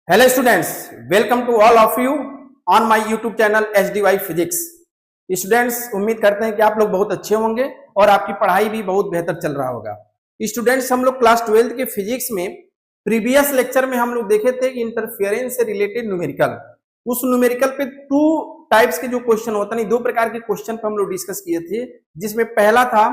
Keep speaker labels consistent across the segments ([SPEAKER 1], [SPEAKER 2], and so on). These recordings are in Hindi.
[SPEAKER 1] Hello students, welcome to all of you on my YouTube channel HDY Physics। Students उम्मीद करते हैं कि आप लोग बहुत अच्छे होंगे और आपकी पढ़ाई भी बहुत बेहतर चल रहा होगा। स्टूडेंट्स हम लोग क्लास 12 के फिजिक्स में प्रीवियस लेक्चर में हम लोग देखे थे कि इंटरफेरेंस से रिलेटेड न्यूमेरिकल, उस न्यूमेरिकल पे टू टाइप्स के जो क्वेश्चन होता नहीं, दो प्रकार के क्वेश्चन पे हम लोग डिस्कस किए थे, जिसमें पहला था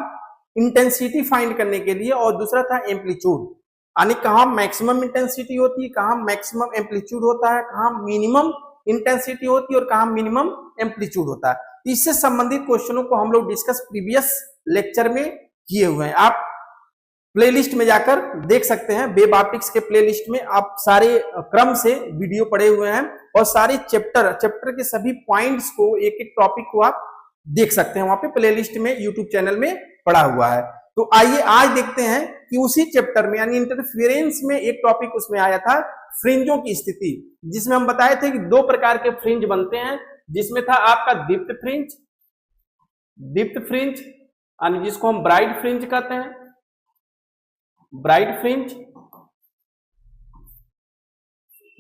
[SPEAKER 1] इंटेंसिटी फाइंड करने के लिए और दूसरा था एम्पलीट्यूड, यानी कहाँ मैक्सिमम इंटेंसिटी होती है, कहाँ मैक्सिमम एम्पलीट्यूड होता है, कहाँ मिनिमम इंटेंसिटी होती है और कहाँ मिनिमम एम्पलीट्यूड होता है। इससे संबंधित क्वेश्चनों को हम लोग डिस्कस प्रीवियस लेक्चर में किए हुए हैं। आप प्लेलिस्ट में जाकर देख सकते हैं, वेब ऑप्टिक्स के प्लेलिस्ट में आप सारे क्रम से वीडियो पढ़े हुए हैं और सारे चैप्टर के सभी पॉइंट्स को, एक एक टॉपिक को आप देख सकते हैं, वहां पे प्लेलिस्ट में यूट्यूब चैनल में पड़ा हुआ है। तो आइए आज देखते हैं कि उसी चैप्टर में यानी इंटरफेरेंस में एक टॉपिक उसमें आया था फ्रिंजों की स्थिति, जिसमें हम बताए थे कि दो प्रकार के फ्रिंज बनते हैं, जिसमें था आपका दीप्त फ्रिंज यानी जिसको हम ब्राइट फ्रिंज कहते हैं, ब्राइट फ्रिंज,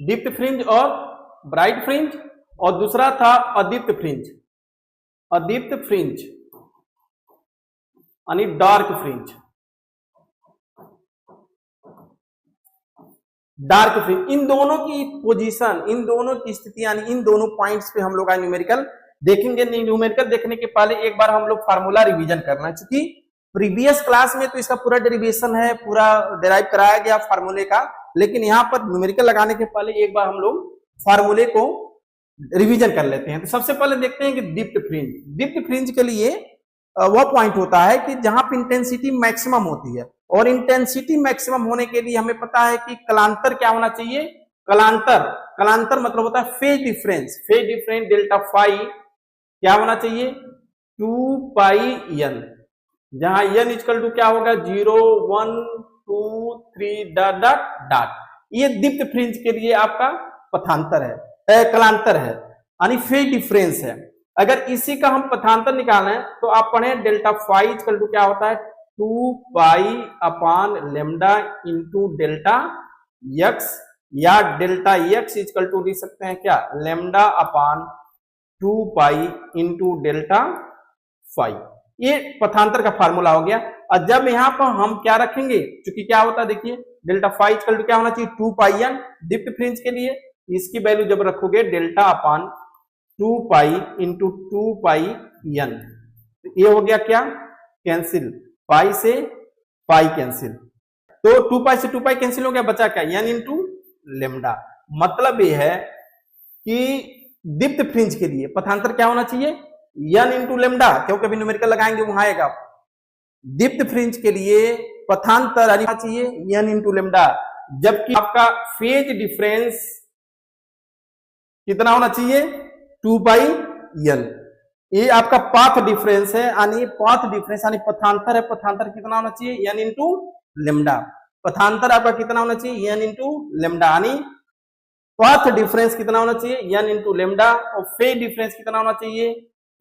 [SPEAKER 1] दीप्त फ्रिंज और ब्राइट फ्रिंज, और दूसरा था अदीप्त फ्रिंज यानी डार्क फ्रिंज। इन दोनों की पोजीशन, इन दोनों की स्थिति यानी इन दोनों पॉइंट्स पे हम लोग आज न्यूमेरिकल देखेंगे। न्यूमेरिकल देखने के पहले एक बार हम लोग फार्मूला रिवीजन करना है, क्योंकि प्रीवियस क्लास में तो इसका पूरा डेरिवेशन है, पूरा डेराइव कराया गया फार्मूले का, लेकिन यहाँ पर न्यूमेरिकल लगाने के पहले एक बार हम लोग फार्मूले को रिवीजन कर लेते हैं। तो सबसे पहले देखते हैं कि दीप्त फ्रिंज के लिए वह पॉइंट होता है कि जहां पे इंटेंसिटी मैक्सिमम होती है, और इंटेंसिटी मैक्सिमम होने के लिए हमें पता है कि कलांतर क्या होना चाहिए। कलांतर मतलब होता है फेज डिफरेंस डेल्टा फाई क्या होना चाहिए, 2 पाई n, जहां n इक्वल टू क्या होगा 0 1 2 3 डॉट डॉट डॉट। ये दीप्त फ्रिंज के लिए आपका पथांतर है, कलांतर है यानी फेज डिफरेंस है। अगर इसी का हम पथांतर निकालें तो आप पढ़ें डेल्टा फाई इक्वल टू क्या होता है 2 pi upon lambda into delta x, या डेल्टा यक्स इक्वल टू लिख सकते हैं क्या lambda upon 2 pi into delta phi. ये पथांतर का फार्मूला हो गया। और जब यहाँ पर हम क्या रखेंगे, क्योंकि क्या होता है देखिए डेल्टा फाई इक्वल टू क्या होना चाहिए 2 पाई n दीप्त फ्रिंज के लिए, इसकी वैल्यू जब रखोगे डेल्टा अपान 2 पाई इंटू 2 पाई n, ये हो गया क्या कैंसिल, पाई से पाई कैंसिल, तो 2 पाई से 2 पाई कैंसिल हो गया, बचा क्या n इंटू लेमडा। मतलब ये है कि दीप्त फ्रिंज के लिए पथांतर क्या होना चाहिए n इंटू लेमडा, क्योंकि अभी न्यूमेरिकल लगाएंगे वहां आएगा। दीप्त फ्रिंज के लिए पथांतर आना चाहिए n इंटू लेमडा, जबकि आपका फेज डिफरेंस कितना होना चाहिए 2 पाई n। ये आपका पाथ डिफरेंस है, यानी पाथ डिफरेंस यानी पथांतर है, पथांतर कितना होना चाहिए n इंटू लेमडा। पथांतर आपका कितना होना चाहिए n इंटू लेमडा, यानी पाथ डिफरेंस कितना होना चाहिए n इंटू लेमडा, और फेज डिफरेंस कितना होना चाहिए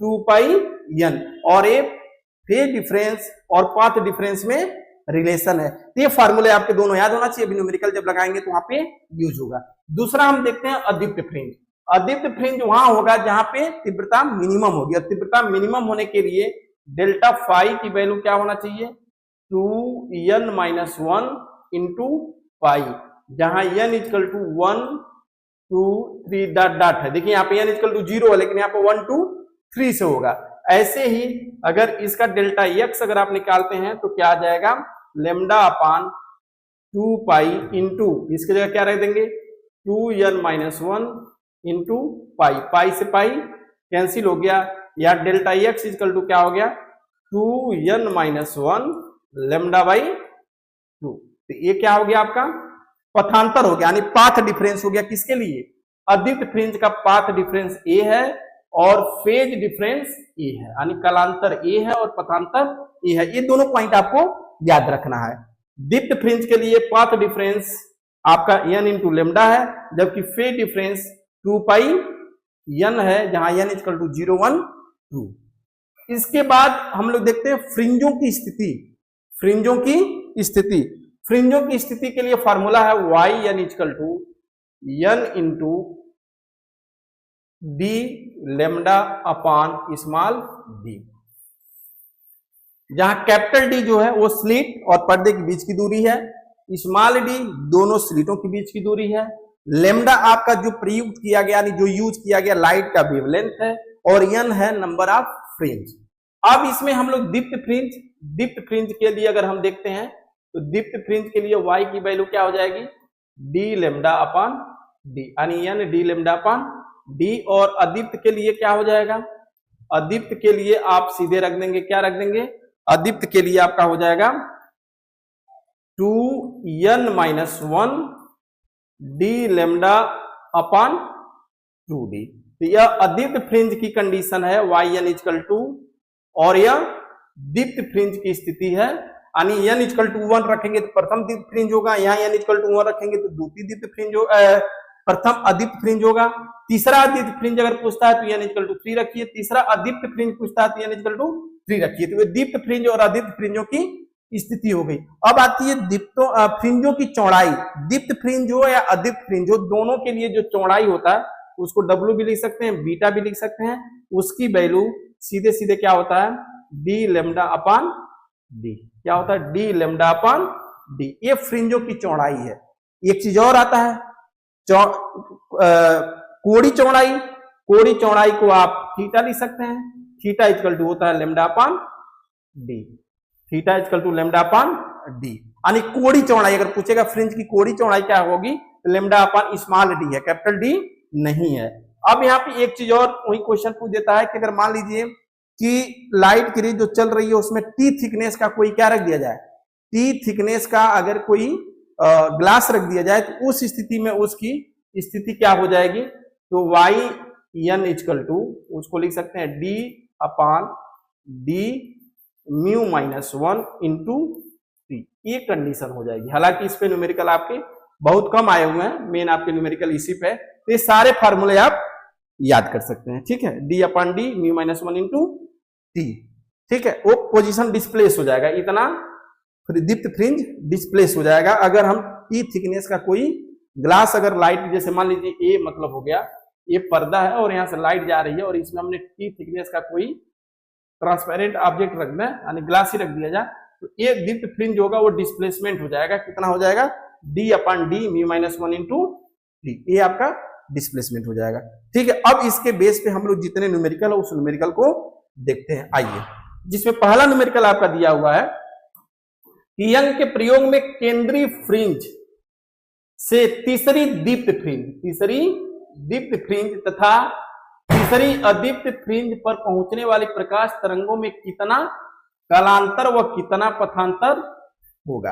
[SPEAKER 1] 2 पाई n। और ये फेज डिफरेंस और पाथ डिफरेंस में रिलेशन है, तो ये फार्मूले आपके दोनों याद होना चाहिए, अभी न्यूमेरिकल जब लगाएंगे तो वहां पे यूज होगा। दूसरा हम देखते हैं अदीप्त फ्रिंज। अदीप्त फ्रिंज वहां होगा जहां पे तीव्रता मिनिमम होगी, और तीव्रता मिनिमम होने के लिए डेल्टा फाई की वैल्यू क्या होना चाहिए 2n माइनस 1 इंटू पाई, जहां n equal to 1 2 3 dot dot है। देखिए यहाँ पे n इक्वल टू 0 है, लेकिन यहाँ पे 1 2 3 से होगा। ऐसे ही अगर इसका डेल्टा x अगर आप निकालते हैं तो क्या आ जाएगा लेमडा अपान 2 पाई इंटू, इसकी जगह क्या रख देंगे 2n माइनस 1 इंटू पाई, पाई से पाई कैंसिल हो गया, या डेल्टा x इक्वल टू क्या हो गया 2n माइनस 1 लेमडा बाई 2। तो ये क्या हो गया आपका पथांतर हो गया, यानी पाथ डिफरेंस हो गया। किसके लिए अदीप्त फ्रिंज का पाथ डिफरेंस a है और फेज डिफरेंस a है, यानी कलांतर a है और पथांतर a है। ये दोनों पॉइंट आपको याद रखना है। दीप्त फ्रिंज के लिए पाथ डिफरेंस आपका n इंटू लेमडा है, जबकि फेज डिफरेंस 2 पाई n है, जहां n इक्वल टू 0 1 2। इसके बाद हम लोग देखते हैं फ्रिंजों की स्थिति के लिए फॉर्मूला है y n equal to n into D lambda upon small D, जहां कैपिटल डी जो है वो स्लिट और पर्दे के बीच की दूरी है, स्मॉल डी दोनों स्लिटों के बीच की दूरी है, लेमडा आपका जो प्रयुक्त किया गया यानी जो यूज किया गया लाइट का वेवलेंथ है, और n है नंबर ऑफ फ्रिंज। अब इसमें हम लोग दीप्त फ्रिंज के लिए अगर हम देखते हैं तो दीप्त फ्रिंज के लिए y की वैल्यू क्या हो जाएगी, डी लेमडा अपॉन डी, यानी n D lambda upon D. और अदीप्त के लिए क्या हो जाएगा, अदीप्त के लिए आप सीधे रख देंगे, क्या रख देंगे, अदीप्त के लिए आपका हो जाएगा 2n-1 D lambda upon 2d। तो यह अदीप्त फ्रिंज की कंडीशन है yn=2, और यह दीप्त फ्रिंज की स्थिति है, यानी n=1 रखेंगे तो प्रथम दीप्त फ्रिंज होगा, यहाँ n=1 रखेंगे तो द्वितीय दीप्त फ्रिंज प्रथम अदीप्त फ्रिंज होगा। तीसरा अदीप्त फ्रिंज अगर पूछता है तो n=3 रखिए, तीसरा अदीप्त फ्रिंज पूछता है तो n=3 रखिए। तो वे दीप्त फ्रिंज और अदीप्त फ्रिंजों की स्थिति हो गई। अब आती है दीप्तों फ्रिंजों की चौड़ाई। दीप्त फ्रिंज हो या अदीप्त फ्रिंज हो, दोनों के लिए जो चौड़ाई होता है उसको W भी लिख सकते हैं, बीटा भी लिख सकते हैं, उसकी वैल्यू सीधे सीधे क्या होता है, डी लेमडा अपॉन डी। क्या होता है, डी लेमडा अपॉन डी। ये फ्रिंजों की चौड़ाई है। एक चीज और आता है कोड़ी चौड़ाई। कोड़ी चौड़ाई को आप थीटा लिख सकते हैं, थीटा इक्वल टू होता है lambda upon D, theta equal to lambda upon D. यानी कोड़ी चौड़ाई अगर पूछेगा फ्रिंज की कोड़ी चौड़ाई क्या होगी, लेमडा अपॉन स्मॉल डी है, कैपिटल डी नहीं है। अब यहाँ पे एक चीज और वही क्वेश्चन पूछ देता है कि अगर मान लीजिए कि लाइट की रे जो चल रही है उसमें टी थिकनेस का कोई क्या रख दिया जाए, टी थिकनेस का अगर कोई ग्लास रख दिया जाए तो उस स्थिति में उसकी स्थिति क्या हो जाएगी, तो yn=, उसको लिख सकते हैं d upon d μ-1 into t. ये कंडीशन हो जाएगी। हालांकि इस पे न्यूमेरिकल आपके बहुत कम आए हुए हैं, मेन आपके न्यूमेरिकल इसी पे, तो ये सारे फार्मूले आप याद कर सकते हैं, ठीक है। d upon d μ-1 into t, ठीक है। वो पोजीशन डिस्प्लेस हो जाएगा, इतना दीप्त फ्रिंज डिस्प्लेस हो जाएगा अगर हम टी थिकनेस का कोई ग्लास, अगर लाइट जैसे मान लीजिए ए मतलब हो गया, ये पर्दा है और यहाँ से लाइट जा रही है और इसमें हमने टी थिकनेस का कोई ट्रांसपेरेंट ऑब्जेक्ट रख दें, यानी ग्लास ही रख दिया जाए, तो ये दीप्त फ्रिंज होगा वो डिस्प्लेसमेंट हो जाएगा। कितना हो जाएगा, d upon d μ-1 into t, ये आपका डिस्प्लेसमेंट हो जाएगा, ठीक है। अब इसके बेस पे हम लोग जितने न्यूमेरिकल है उस न्यूमेरिकल को देखते हैं। आइए, जिसमें पहला न्यूमेरिकल आपका दिया हुआ है कि यंग के प्रयोग में केंद्रीय फ्रिंज से तीसरी दीप्त फ्रिंज तथा तीसरी अदीप्त फ्रिंज पर पहुंचने वाली प्रकाश तरंगों में कितना कालांतर व कितना पथांतर होगा।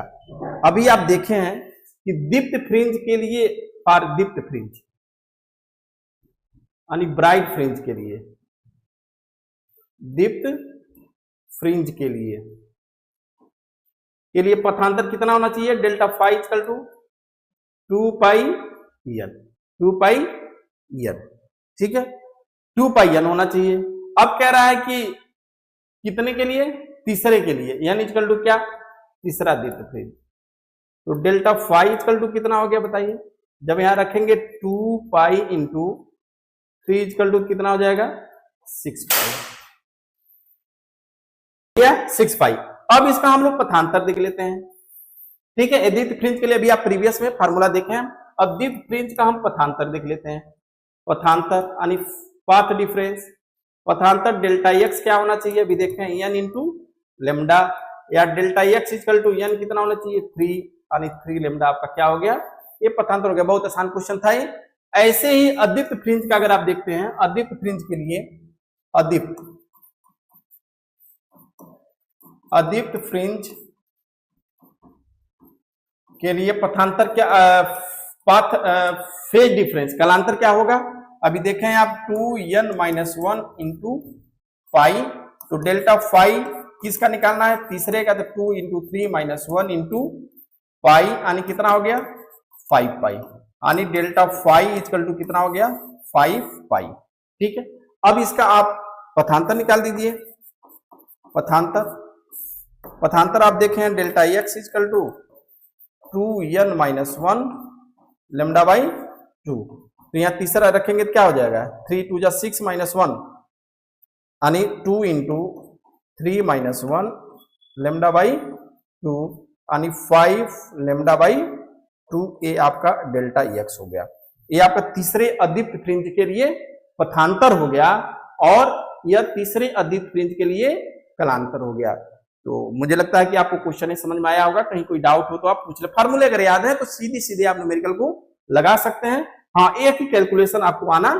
[SPEAKER 1] अभी आप देखे हैं कि दीप्त फ्रिंज के लिए और दीप्त फ्रिंज यानी ब्राइट फ्रिंज के लिए, दीप्त फ्रिंज के लिए पथांतर कितना होना चाहिए, delta phi equal to 2 pi n, ठीक है, 2 पाई n होना चाहिए। अब कह रहा है कि कितने के लिए, तीसरे के लिए, n इक्वल टू क्या, तीसरा दीप्त फ्रिंज, तो डेल्टा फाई इक्वल टू कितना हो गया बताइए, जब यहां रखेंगे 2 पाई इंटू 3 इक्वल टू कितना हो जाएगा 6 पाई, 6 पाई। अब इसका हम लोग पथांतर देख लेते हैं, ठीक है। दीप्त फ्रिंज के लिए अभी आप प्रीवियस में फार्मूला देखे हैं, अब दीप्त फ्रिंज का हम पथांतर देख लेते हैं। पथांतर यानी पाथ डिफरेंस, पथांतर डेल्टा x क्या होना चाहिए, अभी देखें n इंटू लेमडा, या delta x equal to n कितना होना चाहिए 3, यानी 3 लेमडा आपका क्या हो गया, ये पथांतर हो गया। बहुत आसान क्वेश्चन था ये। ऐसे ही अदीप्त फ्रिंज का अगर आप देखते हैं, अदीप्त फ्रिंज के लिए, अदीप्त फ्रिंज के लिए पथांतर क्या, पाथ फेज डिफरेंस कालांतर क्या होगा, अभी देखें आप 2n-1 इंटू पाई, तो डेल्टा फाई किसका निकालना है, तीसरे का, तो 2 इंटू 3-1 इंटू पाई, यानी कितना हो गया 5 पाई, यानी डेल्टा फाई इक्वल टू कितना हो गया 5 पाई, ठीक है। अब इसका आप पथांतर निकाल दीजिए। पथांतर आप देखें delta x equal to 2n-1 lambda by 2। तो यहाँ तीसरा रखेंगे तो क्या हो जाएगा, 3 2 जा 6 माइनस 1 यानी 2 इंटू 3 माइनस 1 लेमडा बाई 2 यानी 5 लेमडा बाई 2। ये आपका डेल्टा एक्स हो गया। ये आपका तीसरे अदीप्त फ्रिंज के लिए पथांतर हो गया और यह तीसरे अदीप्त फ्रिंज के लिए कलांतर हो गया। तो मुझे लगता है कि आपको क्वेश्चन समझ में आया होगा। कहीं कोई डाउट हो तो आप पूछ ले। फार्मूले अगर याद है तो सीधी सीधे आप न्यूमेरिकल को लगा सकते हैं। हाँ, एक ही कैलकुलेशन आपको आना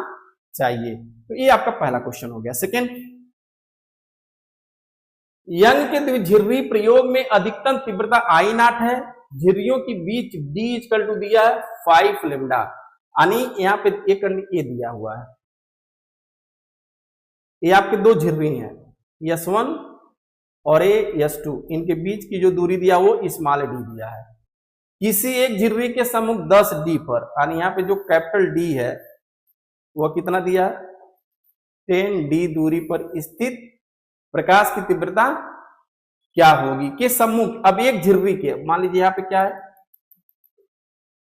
[SPEAKER 1] चाहिए। तो ये आपका पहला क्वेश्चन हो गया। सेकेंड, यंग के द्विझिर्री प्रयोग में अधिकतम तीव्रता आई नॉट है। झिर्रियों के बीच d इक्वल टू दिया है 5 लेमडा, यानी यहाँ पे एक ये दिया हुआ है। ये आपके दो झिर्री हैं S1 और S2, इनके बीच की जो दूरी दिया वो स्मॉल d दिया है। किसी एक झिर्री के सम्मुख 10 d पर, यानी यहाँ पे जो कैपिटल D है वह कितना दिया है, 10 d दूरी पर स्थित प्रकाश की तीव्रता क्या होगी के सम्मुख। अब एक झिर्री के, मान लीजिए यहाँ पे क्या है,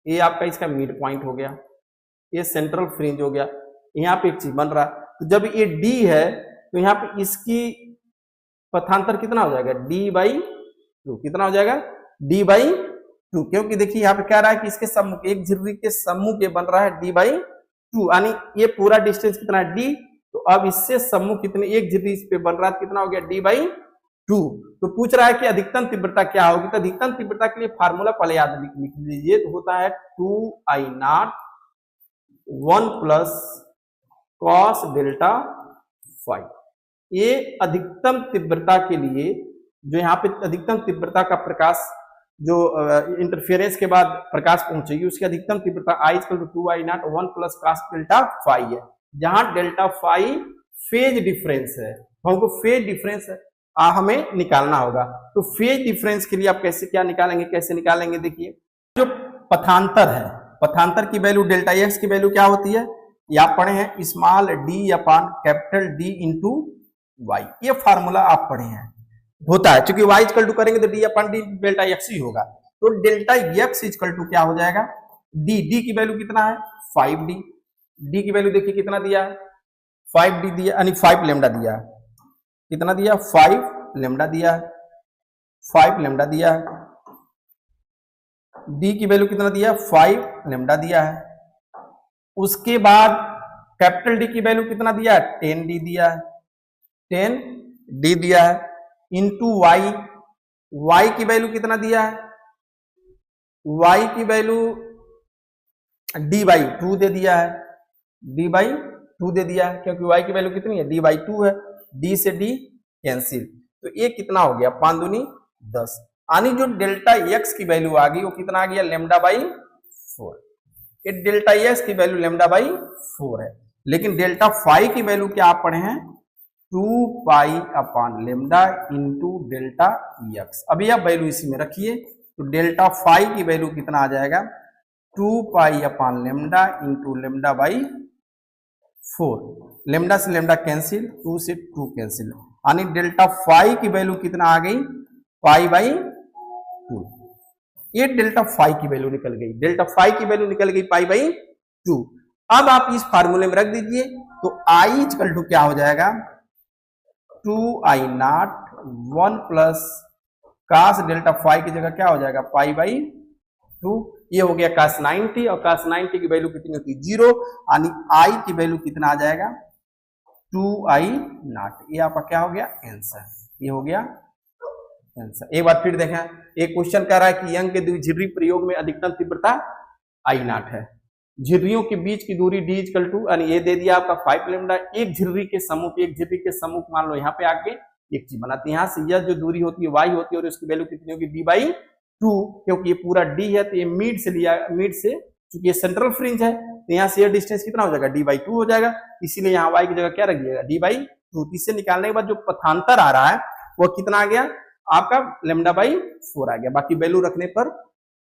[SPEAKER 1] ये आपका इसका मिड पॉइंट हो गया, ये सेंट्रल फ्रिंज हो गया, यहाँ पे एक चीज बन रहा। तो जब ये D है तो यहाँ पे इसकी पथांतर कितना हो जाएगा, d/2। कितना हो जाएगा, d/2, क्योंकि देखिए यहाँ पे क्या रहा है कि इसके सम्मुख, एक झिर्री के सम्मुख ये बन रहा है d/2, यानी ये पूरा डिस्टेंस कितना है d। तो अब इससे सम्मुख कितने, एक झिर्री इस पे बन रहा है, कितना हो गया d/2। तो पूछ रहा है कि अधिकतम तीव्रता क्या होगी। तो अधिकतम तीव्रता के लिए फार्मूला पहले याद लिख लीजिए, तो होता है 2I0 1 plus cos delta phi. ये अधिकतम तीव्रता के लिए, जो यहाँ पे अधिकतम तीव्रता का प्रकाश जो इंटरफेरेंस के बाद प्रकाश पहुंचेगी, उसकी अधिकतम तीव्रता I = 2I0 1 plus cos delta phi है। जहां डेल्टा फाई फेज डिफरेंस है, हमको फेज डिफरेंस हमें निकालना होगा। तो फेज डिफरेंस के लिए आप कैसे क्या निकालेंगे, कैसे निकालेंगे, देखिए जो पथांतर है, पथांतर की वैल्यू डेल्टा एक्स की वैल्यू क्या होती है, ये आप पढ़े हैं, स्मॉल d अपान कैपिटल D इंटू वाई। ये फार्मूला आप पढ़े हैं, होता है, क्योंकि y इक्वल टू करेंगे तो d अपान d डेल्टा एक्स ही होगा। तो डेल्टा एक्स इक्वल टू क्या हो जाएगा, d की वैल्यू कितना है 5d, d की वैल्यू देखिए कितना दिया है 5d दिया, यानी 5 लेमडा दिया है। कितना दिया, 5 लेमडा दिया है, 5 लेमडा दिया है। d की वैल्यू कितना दिया, 5 लेमडा दिया है। उसके बाद कैपिटल D की वैल्यू कितना दिया है, 10d दिया है, 10d दिया है, इंटू y की वैल्यू कितना दिया है, y की वैल्यू d/2 दे दिया है, d/2 दे दिया है, क्योंकि y की वैल्यू कितनी है, d/2 है, d से d कैंसिल। तो ये कितना हो गया, 5 दूनी 10, यानी जो डेल्टा x की वैल्यू आ गई वो कितना आ गया, λ/4। ये डेल्टा एक्स की वैल्यू λ/4 है। लेकिन डेल्टा फाई की वैल्यू क्या आप पढ़े हैं, 2 अपान लेमडा इंटू डेल्टा एक्स। अभी आप वैल्यू इसी में रखिए, तो डेल्टा फाई की वैल्यू कितना आ जाएगा, 2 अपान लेमडा इंटू λ/4। लेमडा से लेमडा कैंसिल, 2 से 2 कैंसिल, यानी डेल्टा फाई की वैल्यू कितना आ गई, π/2। ये डेल्टा फाई की वैल्यू निकल गई, डेल्टा फाई की वैल्यू निकल गई π/2। अब आप इस फार्मूले में रख दीजिए, तो I इक्वल टू क्या हो जाएगा, 2I0 1 plus cos delta phi की जगह क्या हो जाएगा, π/2। ये हो गया cos 90, और cos 90 की वैल्यू कितनी होती है, 0, यानी I की वैल्यू कितना आ जाएगा, 2I0। ये आपका क्या हो गया, आंसर। ये हो गया आंसर। एक बार फिर देखें, एक क्वेश्चन कह रहा है कि यंग के द्विझिर्री प्रयोग में अधिकतम तीव्रता I0 है। झिर्रियों के बीच की दूरी d इक्वल टू, यानी ये दे दिया आपका 5 लेमडा। एक झिर्री के सम्मुख मान लो यहाँ पे आके एक चीज बनाते हैं, यहाँ से यह जो दूरी होती है y होती है, और इसकी वैल्यू कितनी होगी, d/2, क्योंकि ये पूरा d है तो ये मिड से लिया, मिड से, क्योंकि ये सेंट्रल फ्रिंज है तो यहाँ से यह डिस्टेंस कितना हो जाएगा, d/2 हो जाएगा। इसीलिए यहाँ y की जगह क्या रख दिएगा, d/2। इससे निकालने के बाद जो पथांतर आ रहा है वो कितना आ गया आपका, λ/4 आ गया। बाकी वैल्यू रखने पर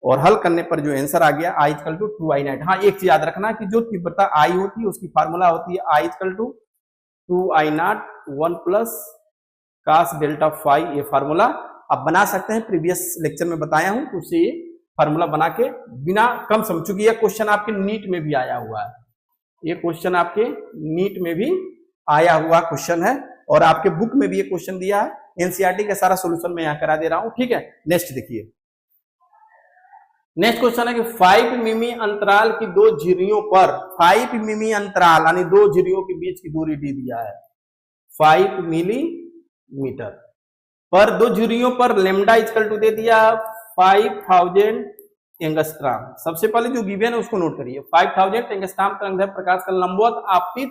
[SPEAKER 1] और हल करने पर जो आंसर आ गया I = 2I0। हाँ, एक चीज याद रखना कि जो तीव्रता I होती है उसकी फार्मूला होती है I = 2I0 1 plus cos delta phi. ये फार्मूला आप बना सकते हैं, प्रीवियस लेक्चर में बताया हूं, तो उसे फार्मूला बना के बिना कम समझ, चूंकि यह क्वेश्चन आपके नीट में भी आया हुआ है, ये क्वेश्चन आपके नीट में भी आया हुआ क्वेश्चन है और आपके बुक में भी ये क्वेश्चन दिया है। एनसीईआरटी का सारा सोल्यूशन मैं यहाँ करा दे रहा हूं, ठीक है। नेक्स्ट देखिए, नेक्स्ट क्वेश्चन है कि 5 मिमी अंतराल की दो झिर्रियों पर, 5 मिमी अंतराल यानी दो झिर्रियों के बीच की दूरी दी दिया है 5 मिलीमीटर पर, दो झिर्रियों पर लेमडा इक्वल टू दे दिया 5000 एंगस्ट्राम। सबसे पहले जो गिवन है उसको नोट करिए, 5000 एंगस्ट्राम तरंगदैर्घ्य प्रकाश का लंबवत आपतित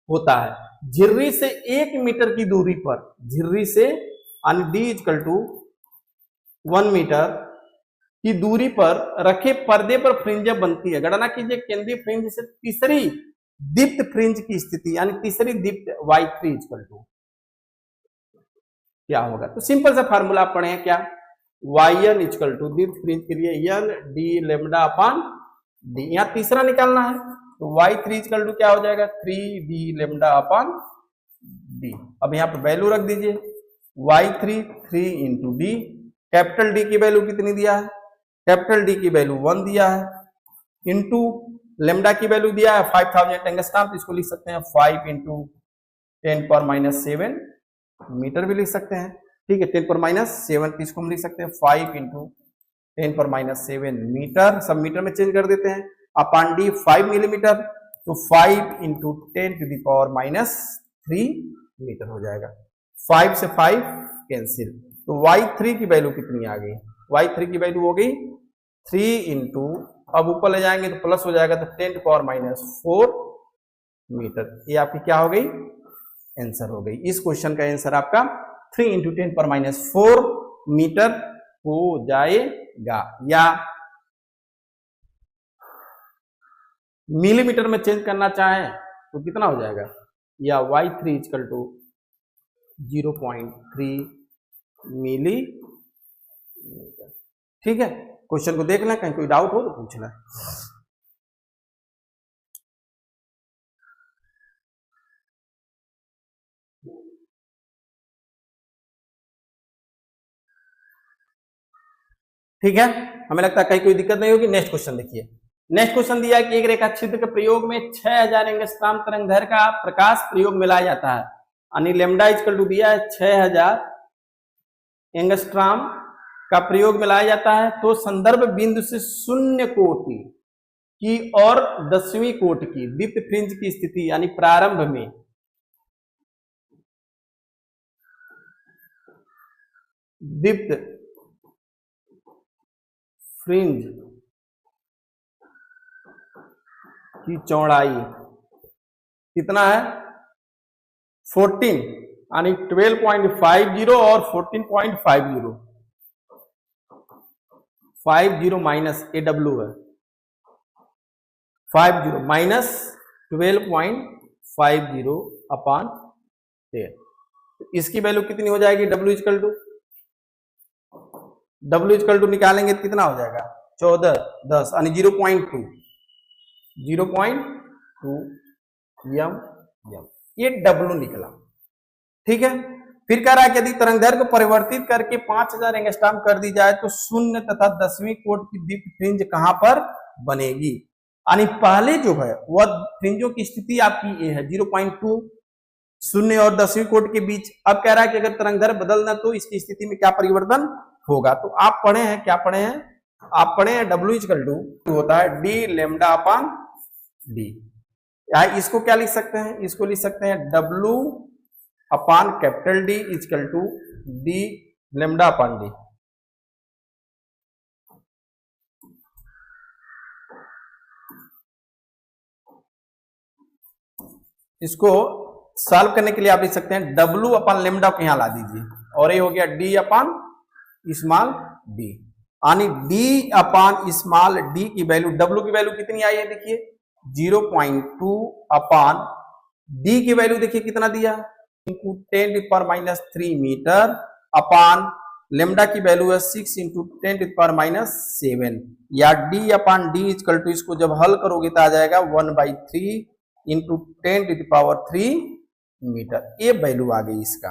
[SPEAKER 1] होता है झिर्री से 1 मीटर की दूरी पर, झिर्री से डी इक्वल टू 1 मीटर की दूरी पर रखे पर्दे पर फ्रिंज बनती है। गणना कीजिए केंद्रीय फ्रिंज से तीसरी दीप्त फ्रिंज की स्थिति, यानी तीसरी दीप्त y3 इक्वल टू क्या होगा। तो सिंपल सा फार्मूला आप पढ़े हैं क्या, yn इक्वल टू दीप्त फ्रिंज के लिए n d lambda upon d, यहां तीसरा निकालना है तो y3 इक्वल टू क्या हो जाएगा 3d लेमडा अपॉन d। अब यहां पर वैल्यू रख दीजिए y3 3 into D, capital D की वैल्यू कितनी दिया है, कैपिटल D की वैल्यू 1 दिया है, इंटू लेमडा की वैल्यू दिया है 5000 एंगस्ट्राम, तो इसको लिख सकते हैं 5 इंटू 10⁻⁷ मीटर भी लिख सकते हैं, ठीक है। 10⁻⁷, तो इसको हम लिख सकते हैं 5 इंटू 10⁻⁷ मीटर, सब मीटर में चेंज कर देते हैं, अपॉन डी 5 मिलीमीटर, तो 5 इंटू 10⁻³ मीटर हो जाएगा। 5 से 5 कैंसिल, तो y3 की वैल्यू कितनी आ गई, y3 की वैल्यू हो गई 3 इंटू, अब ऊपर ले जाएंगे तो प्लस हो जाएगा, तो 10⁻⁴ मीटर। ये आपकी क्या हो गई, आंसर हो गई। इस क्वेश्चन का आंसर आपका 3 इंटू 10⁻⁴ मीटर हो जाएगा, या मिलीमीटर में चेंज करना चाहें तो कितना हो जाएगा, या y3 इक्वल टू 0.3 मिलीमीटर, ठीक है। क्वेश्चन को देख लें, कहीं कोई डाउट हो तो पूछ लें। ठीक है, हमें लगता है कहीं कोई दिक्कत नहीं होगी। नेक्स्ट क्वेश्चन देखिए, नेक्स्ट क्वेश्चन दिया है कि एक रेखा छिद्र के प्रयोग में 6000 एंगस्ट्राम तरंगदैर्घ्य का प्रकाश प्रयोग मिलाया जाता है, यानी लेमडा इक्वल टू दिया है 6000 एंगस्ट्राम का प्रयोग मिलाया जाता है, तो संदर्भ बिंदु से 0 कोटि की और 10वीं कोटि की दीप्त फ्रिंज की स्थिति, यानी प्रारंभ में दीप्त फ्रिंज की चौड़ाई कितना है 14, यानी 12.50 और 14.50, 50 माइनस AW है, 50 माइनस 12.50 अपॉन 10, इसकी वैल्यू कितनी हो जाएगी, W इक्वल टू निकालेंगे तो कितना हो जाएगा 14 10, यानी 0.2 m, ये W निकला, ठीक है। फिर कह रहा है कि यदि तरंगदैर्घ्य को परिवर्तित करके 5000 एंगस्ट्राम कर दी जाए तो 0 तथा 10वीं कोट की दीप्त फ्रिंज कहां पर बनेगी, यानी पहले जो है वह फ्रिंजों की स्थिति आपकी ये है 0.2, 0 और 10वीं कोट के बीच। अब कह रहा है कि अगर तरंगदैर्घ्य बदलना तो इसकी स्थिति में क्या परिवर्तन होगा, तो आप पढ़े हैं, क्या पढ़े हैं, आप पढ़े हैं W इक्वल टू होता है D लेमडा अपॉन D, या इसको क्या लिख सकते हैं, इसको लिख सकते हैं W upon capital D equal to D lambda upon D। इसको सॉल्व करने के लिए आप लिख सकते हैं W अपॉन लेमडा को यहां ला दीजिए, और ये हो गया D अपॉन स्मॉल d, यानी D अपॉन स्मॉल d की वैल्यू, W की वैल्यू कितनी आई है देखिए 0.2 अपॉन D की वैल्यू देखिए कितना दिया, 10⁻³ मीटर, अपॉन लेमडा की वैल्यू है 6 इंटू 10⁻⁷, या D upon D equal to, इसको जब हल करोगे तो आ जाएगा 1/3 इंटू 10⁻³ मीटर, ये वैल्यू आ गई इसका,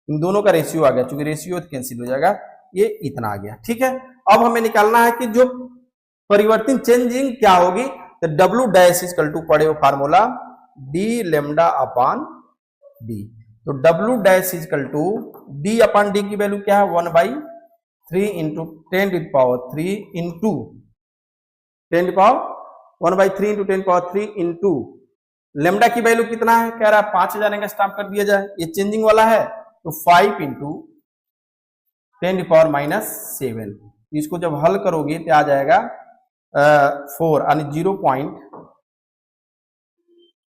[SPEAKER 1] इन दोनों का रेशियो आ गया, चूंकि रेशियो कैंसिल हो जाएगा, ये इतना आ गया। ठीक है, अब हमें निकालना है कि जो परिवर्तन चेंजिंग क्या होगी, तो W dash is equal to पढ़े हो formula D lambda upon D. तो W dash is equal to D upon D की वैल्यू क्या है 1/3 into 10³ into 1/3 into 10³ into lambda की वैल्यू कितना है, कह रहा है 5000 एंगस्ट्रॉम कर दिया जाए, ये चेंजिंग वाला है, तो 5 इंटू 10⁻⁷। इसको जब हल करोगे तो आ जाएगा 4 यानी 0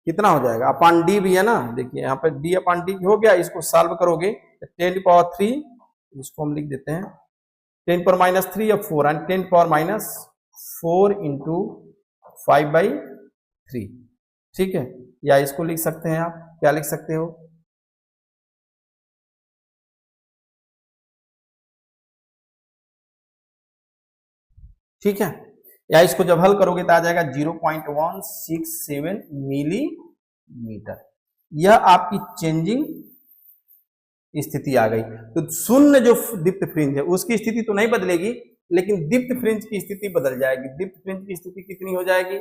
[SPEAKER 1] कितना हो जाएगा अपान डी भी है ना, देखिए यहाँ पे डी अपान डी हो गया। इसको सॉल्व करोगे 10⁻3, इसको हम लिख देते हैं 10⁻³ या 4 यानी 10⁻⁴ इंटू 5/3। ठीक है, या इसको लिख सकते हैं आप, क्या लिख सकते हो, ठीक है, या इसको जब हल करोगे तो आ जाएगा 0.167 मिलीमीटर। यह आपकी चेंजिंग स्थिति आ गई। तो शून्य जो दीप्त फ्रिंज है उसकी स्थिति तो नहीं बदलेगी, लेकिन दीप्त फ्रिंज की स्थिति बदल जाएगी। दीप्त फ्रिंज की स्थिति कितनी हो जाएगी,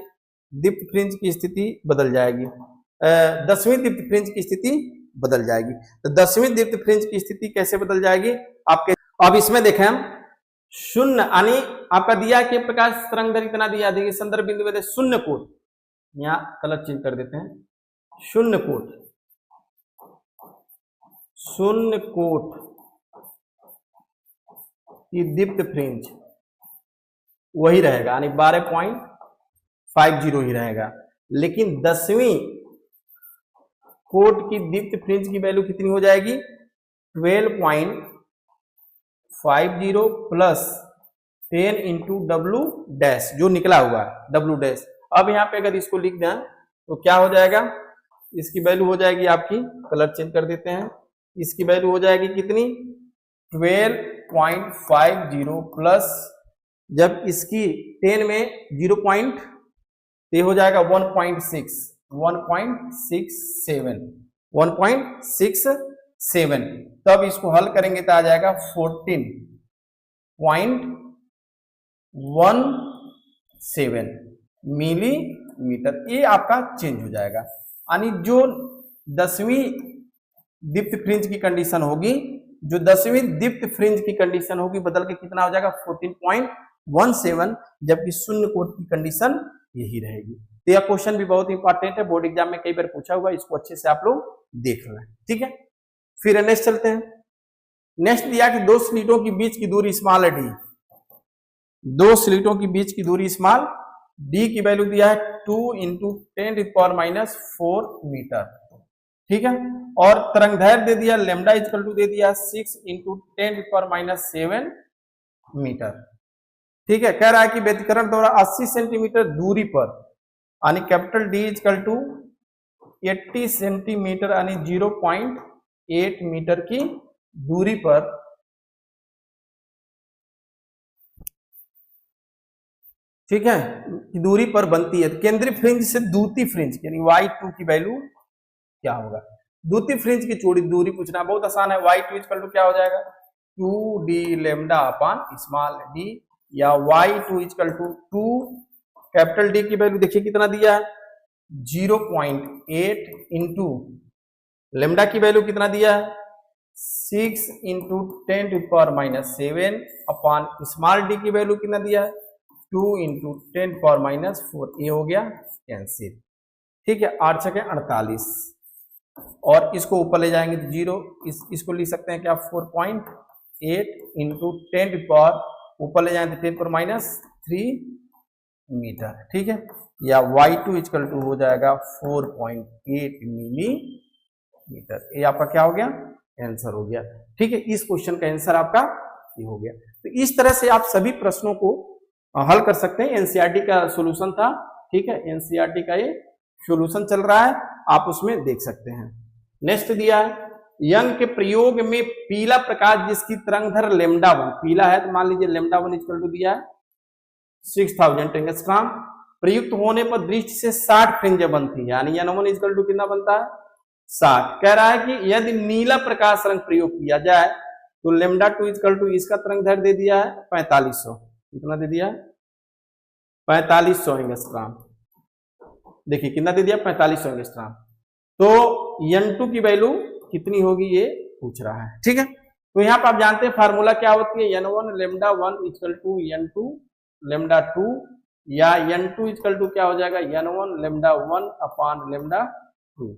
[SPEAKER 1] दीप्त फ्रिंज की स्थिति बदल जाएगी, 10वीं दीप्त फ्रिंज की स्थिति बदल जाएगी। तो 10वीं दीप्त फ्रिंज की स्थिति कैसे बदल जाएगी आपके, अब इसमें देखें हम शून्य यानी आपका दिया कि प्रकाश तरंग दैर्घ्य इतना दिया, देखिए संदर्भ बिंदु में शून्य कोट, यहाँ कलर चेंज कर देते हैं, शून्य कोट की दीप्त फ्रिंज वही रहेगा यानी 12.50 ही रहेगा। लेकिन 10वीं कोट की दीप्त फ्रिंज की वैल्यू कितनी हो जाएगी 12.50 प्लस 10 इंटू डब्ल्यू डैश जो निकला हुआ है डब्ल्यू डैश। अब यहाँ पे अगर इसको लिख दें तो क्या हो जाएगा, इसकी वैल्यू हो जाएगी आपकी, कलर चेंज कर देते हैं, इसकी वैल्यू हो जाएगी कितनी 12.50 प्लस, जब इसकी 10 में 0. ये हो जाएगा 1.67 तब इसको हल करेंगे तो आ जाएगा 14.17 मिलीमीटर। ये आपका चेंज हो जाएगा, यानी जो 10वीं दीप्त फ्रिंज की कंडीशन होगी, जो 10वीं दीप्त फ्रिंज की कंडीशन होगी बदल के कितना हो जाएगा 14.17, जबकि शून्य कोट की कंडीशन यही रहेगी। तो यह क्वेश्चन भी बहुत इंपॉर्टेंट है, बोर्ड एग्जाम में कई बार पूछा हुआ है, इसको अच्छे से आप लोग देख लें। ठीक है, फिर नेक्स्ट चलते हैं। नेक्स्ट दिया कि दो स्लिटों के बीच की दूरी स्मॉल है डी, दो स्लिटों के बीच की दूरी स्मॉल डी की वैल्यू दिया है 2 इंटू 10⁻⁴ मीटर। ठीक है, और तरंगदैर्घ्य दे दिया लेमडा इक्वल टू दे दिया 6 इंटू 10⁻⁷ मीटर। ठीक है, कह रहा है कि व्यतिकरण द्वारा 80 सेंटीमीटर दूरी पर यानी capital D equal to 80 centimetre यानी 0.8 मीटर की दूरी पर ठीक है दूरी पर बनती है। केंद्रीय फ्रिंज से द्वितीय फ्रिंज यानी y2 की वैल्यू क्या होगा, द्वितीय फ्रिंज की चौड़ी दूरी पूछना बहुत आसान है। y2 इक्वल टू क्या हो जाएगा 2d लेमडा अपान स्मॉल डी, या y2 equal to 2 capital D की वैल्यू देखिए कितना दिया है 0.8 इंटू लेमडा की वैल्यू कितना दिया है 6 इंटू 10⁻⁷ अपान स्मॉल डी की वैल्यू कितना दिया है 2 इंटू 10⁻⁴। ये हो गया कैंसिल। ठीक है, 8 छके 48 और इसको ऊपर ले जाएंगे तो 0, इसको लिख सकते हैं क्या 4.8 इंटू 10 ऊपर ले जाएंगे तो 10⁻³ मीटर। ठीक है, या y2 इक्वल टू हो जाएगा 4.8 मिलीमीटर। ये आपका क्या हो गया आंसर हो गया। ठीक है, इस क्वेश्चन का आंसर आपका ये हो गया। तो इस तरह से आप सभी प्रश्नों को हल कर सकते हैं। एनसीईआरटी का सॉल्यूशन था। ठीक है, एनसीईआरटी का ये सॉल्यूशन चल रहा है, आप उसमें देख सकते हैं। नेक्स्ट दिया है यंग के प्रयोग में पीला प्रकाश जिसकी तरंगधर लेमडा 1 पीला है तो मान लीजिए लेमडा 1 इक्वल टू दिया है 6000 एंगस्ट्रॉम, प्रयुक्त होने पर दृष्टि से 60 फ्रिंजें बनती है, यानी n1 इक्वल टू कितना बनता है 60। कह रहा है कि यदि नीला प्रकाश रंग प्रयोग किया जाए तो लेमडा 2 इक्वल टू इसका तरंग दैर्ध्य दे दिया है 4500। कितना दे दिया है? 4500 एंगस्ट्रॉम। देखिए कितना दे दिया? 4500 एंगस्ट्रॉम। तो n2 की वैल्यू कितनी होगी ये पूछ रहा है। ठीक है, तो यहाँ पर आप जानते हैं फार्मूला क्या होती है, n1 lambda 1 equal to n2 lambda 2, या n2 इक्वल टू क्या हो जाएगा, n1 लेमडा 1 अपॉन लेमडा 2,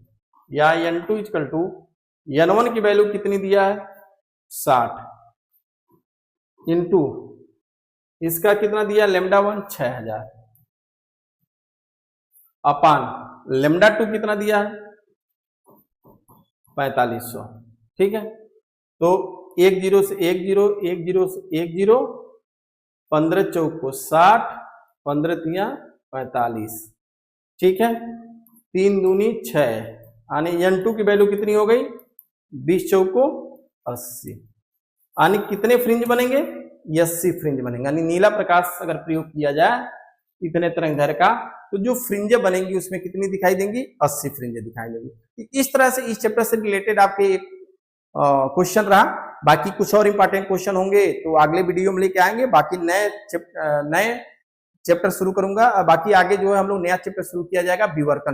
[SPEAKER 1] या n2 इक्वल टू n1 की वैल्यू कितनी दिया है 60 इंटू इसका कितना दिया लेमडा 1 6000 अपान लेमडा 2 कितना दिया है 4500। ठीक है, तो 1 0 से 1 0 1 0 से 1 0, 15 चौक को 60, 15 तिया 45। ठीक है, 3 दूनी 6, यानी n2 की वैल्यू कितनी हो गई 20 चौक को 80, यानी कितने फ्रिंज बनेंगे 80 फ्रिंज बनेंगे। यानी नीला प्रकाश अगर प्रयोग किया जाए इतने तरंगदैर्घ्य का, तो जो फ्रिंजें बनेंगी उसमें कितनी दिखाई देंगी 80 फ्रिंजें दिखाई देंगी। इस तरह से इस चैप्टर से रिलेटेड आपके एक क्वेश्चन रहा। बाकी कुछ और इंपॉर्टेंट क्वेश्चन होंगे तो अगले वीडियो में लेके आएंगे। बाकी नए चैप्टर शुरू करूंगा। बाकी आगे जो है हम लोग नया चैप्टर शुरू किया जाएगा विवर्तन।